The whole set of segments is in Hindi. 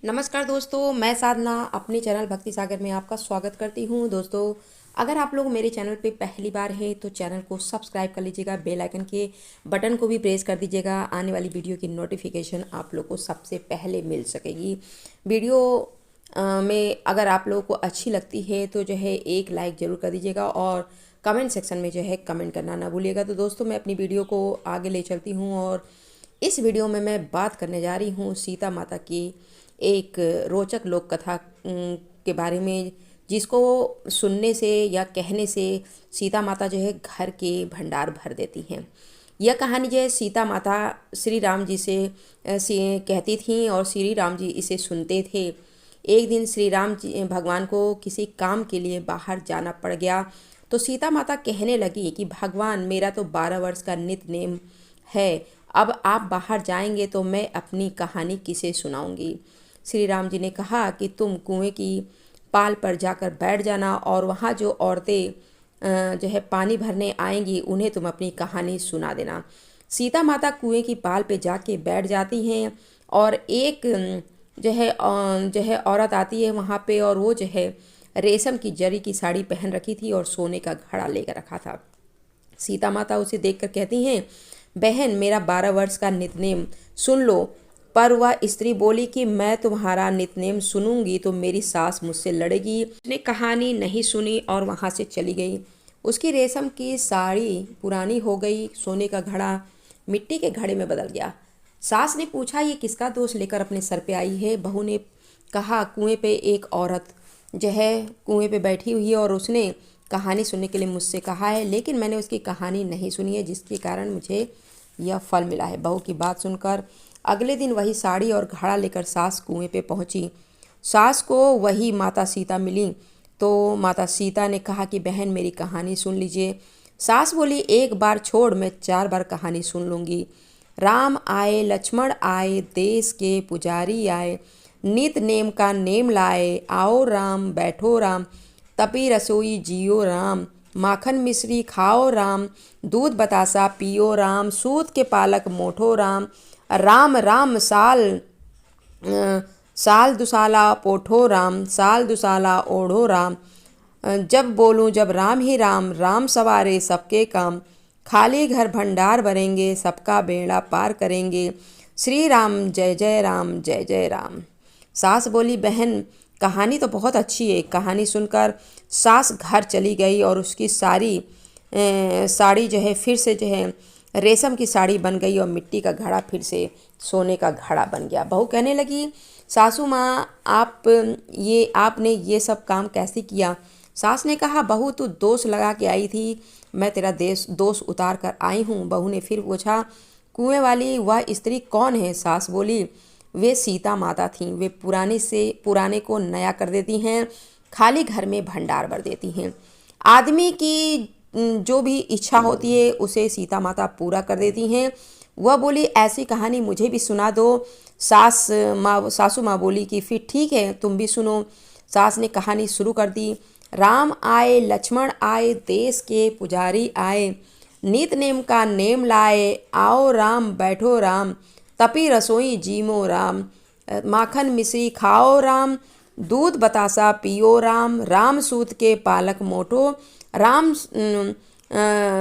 नमस्कार दोस्तों, मैं साधना अपने चैनल भक्ति सागर में आपका स्वागत करती हूँ। दोस्तों, अगर आप लोग मेरे चैनल पे पहली बार हैं तो चैनल को सब्सक्राइब कर लीजिएगा, बेल आइकन के बटन को भी प्रेस कर दीजिएगा। आने वाली वीडियो की नोटिफिकेशन आप लोग को सबसे पहले मिल सकेगी। वीडियो में अगर आप लोगों को अच्छी लगती है तो जो है एक लाइक ज़रूर कर दीजिएगा और कमेंट सेक्शन में जो है कमेंट करना ना भूलिएगा। तो दोस्तों, मैं अपनी वीडियो को आगे ले चलती हूँ और इस वीडियो में मैं बात करने जा रही हूँ सीता माता की एक रोचक लोक कथा के बारे में, जिसको सुनने से या कहने से सीता माता जो है घर के भंडार भर देती हैं। यह कहानी जो है सीता माता श्री राम जी से कहती थी और श्री राम जी इसे सुनते थे। एक दिन श्री राम जी भगवान को किसी काम के लिए बाहर जाना पड़ गया तो सीता माता कहने लगी कि भगवान, मेरा तो 12 वर्ष का नित नेम है, अब आप बाहर जाएंगे तो मैं अपनी कहानी किसे सुनाऊंगी। श्री राम जी ने कहा कि तुम कुएं की पाल पर जाकर बैठ जाना और वहाँ जो औरतें जो है पानी भरने आएंगी उन्हें तुम अपनी कहानी सुना देना। सीता माता कुएं की पाल पे जाके बैठ जाती हैं और एक जो है औरत आती है वहाँ पे, और वो जो है रेशम की जरी की साड़ी पहन रखी थी और सोने का घड़ा लेकर रखा था। सीता माता उसे देखकर कहती हैं, बहन, मेरा 12 वर्ष का नितनेम सुन लो। पर वह स्त्री बोली कि मैं तुम्हारा नितनेम सुनूंगी तो मेरी सास मुझसे लड़ेगी। उसने कहानी नहीं सुनी और वहां से चली गई। उसकी रेशम की साड़ी पुरानी हो गई, सोने का घड़ा मिट्टी के घड़े में बदल गया। सास ने पूछा, ये किसका दोष लेकर अपने सर पे आई है? बहू ने कहा, कुएं पे एक औरत जो है कुएं पे बैठी हुई है और उसने कहानी सुनने के लिए मुझसे कहा है, लेकिन मैंने उसकी कहानी नहीं सुनी है, जिसके कारण मुझे यह फल मिला है। बहू की बात सुनकर अगले दिन वही साड़ी और घड़ा लेकर सास कुएं पे पहुंची। सास को वही माता सीता मिली तो माता सीता ने कहा कि बहन, मेरी कहानी सुन लीजिए। सास बोली, एक बार छोड़, मैं 4 बार कहानी सुन लूँगी। राम आए, लक्ष्मण आए, देश के पुजारी आए, नित नेम का नेम लाए, आओ राम बैठो राम, तपी रसोई जियो राम, माखन मिश्री खाओ राम, दूध बतासा पियो राम, सूत के पालक मोठो राम, राम राम साल दुसाला पोठो राम, साल दुसाला ओढ़ो राम, जब बोलूं जब राम ही राम, राम सवारे सबके काम, खाली घर भंडार भरेंगे, सबका बेड़ा पार करेंगे, श्री राम जय जय राम, जय जय राम। सास बोली, बहन, कहानी तो बहुत अच्छी है। कहानी सुनकर सास घर चली गई और उसकी साड़ी जो है फिर से जो है रेशम की साड़ी बन गई और मिट्टी का घड़ा फिर से सोने का घड़ा बन गया। बहू कहने लगी, सासू माँ, आपने ये सब काम कैसे किया? सास ने कहा, बहू, तू दोष लगा के आई थी, मैं तेरा दोष उतार कर आई हूँ। बहू ने फिर पूछा, कुएं वाली वह स्त्री कौन है? सास बोली, वे सीता माता थीं। वे पुराने को नया कर देती हैं, खाली घर में भंडार भर देती हैं। आदमी की जो भी इच्छा होती है उसे सीता माता पूरा कर देती हैं। वह बोली, ऐसी कहानी मुझे भी सुना दो। सासू माँ बोली कि फिर ठीक है, तुम भी सुनो। सास ने कहानी शुरू कर दी। राम आए, लक्ष्मण आए, देश के पुजारी आए, नित नेम का नेम लाए, आओ राम बैठो राम, तपी रसोई जीमो राम, माखन मिश्री खाओ राम, दूध बतासा पियो राम, राम सूत के पालक मोटो राम,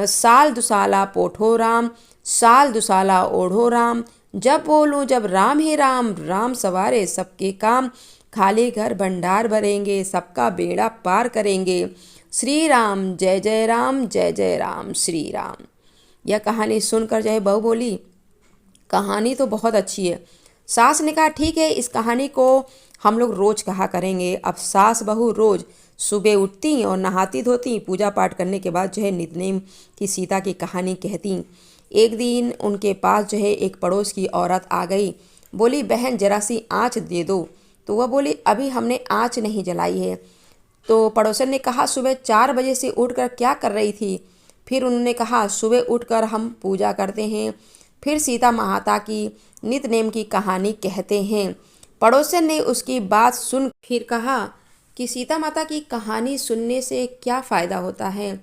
साल दुसाला पोठो राम, साल दुसाला ओढ़ो राम, जब बोलूं जब राम ही राम, राम सवारे सबके काम, खाली घर भंडार भरेंगे, सबका बेड़ा पार करेंगे, श्री राम जय जय राम, जय जय राम, श्री राम। यह कहानी सुनकर जो है बहू बोली, कहानी तो बहुत अच्छी है। सास ने कहा, ठीक है, इस कहानी को हम लोग रोज कहा करेंगे। अब सास बहू रोज सुबह उठती और नहाती धोती, पूजा पाठ करने के बाद जो है नितनेम की सीता की कहानी कहती। एक दिन उनके पास जो है एक पड़ोस की औरत आ गई। बोली, बहन, जरा सी आँच दे दो। तो वह बोली, अभी हमने आँच नहीं जलाई है। तो पड़ोसन ने कहा, सुबह 4 बजे से उठकर क्या कर रही थी? फिर उन्होंने कहा, सुबह उठकर हम पूजा करते हैं, फिर सीता माता की नितनेम की कहानी कहते हैं। पड़ोसन ने उसकी बात सुन फिर कहा कि सीता माता की कहानी सुनने से क्या फ़ायदा होता है?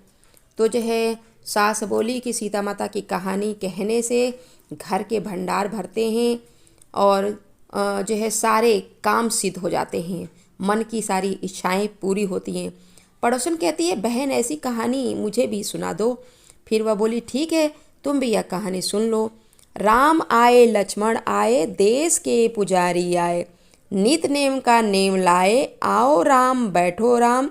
तो जो है सास बोली कि सीता माता की कहानी कहने से घर के भंडार भरते हैं और जो है सारे काम सिद्ध हो जाते हैं, मन की सारी इच्छाएं पूरी होती हैं। पड़ोसन कहती है, बहन ऐसी कहानी मुझे भी सुना दो। फिर वह बोली, ठीक है, तुम भी यह कहानी सुन लो। राम आए लक्ष्मण आए, देश के पुजारी आए, नित नेम का नेम लाए, आओ राम बैठो राम,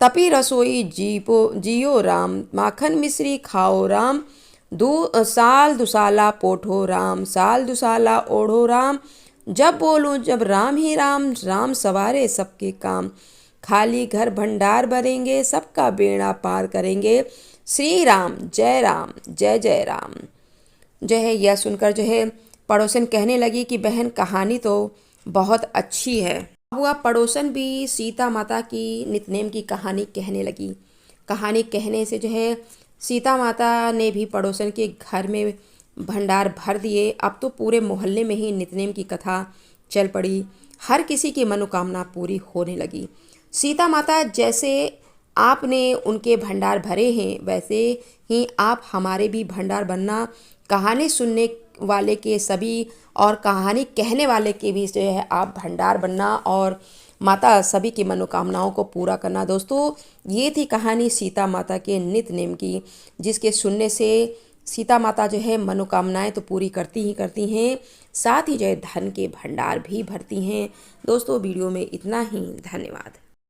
तपी रसोई जियो राम, माखन मिश्री खाओ राम, साल दुसाला पोठो राम, साल दुसाला ओढ़ो राम, जब बोलूं जब राम ही राम, राम सवारे सबके काम, खाली घर भंडार भरेंगे, सबका बेड़ा पार करेंगे, श्री राम जय जय राम। जो है यह सुनकर जो है पड़ोसन कहने लगी कि बहन कहानी तो बहुत अच्छी है। हुआ पड़ोसन भी सीता माता की नितनेम की कहानी कहने लगी। कहानी कहने से जो है सीता माता ने भी पड़ोसन के घर में भंडार भर दिए। अब तो पूरे मोहल्ले में ही नितनेम की कथा चल पड़ी, हर किसी की मनोकामना पूरी होने लगी। सीता माता जैसे आपने उनके भंडार भरे हैं, वैसे ही आप हमारे भी भंडार बनना। कहानी सुनने वाले के सभी और कहानी कहने वाले के भी जो है आप भंडार बनना और माता सभी की मनोकामनाओं को पूरा करना। दोस्तों, ये थी कहानी सीता माता के नितनेम की, जिसके सुनने से सीता माता जो है मनोकामनाएं तो पूरी करती हैं, साथ ही जो है धन के भंडार भी भरती हैं। दोस्तों, वीडियो में इतना ही। धन्यवाद।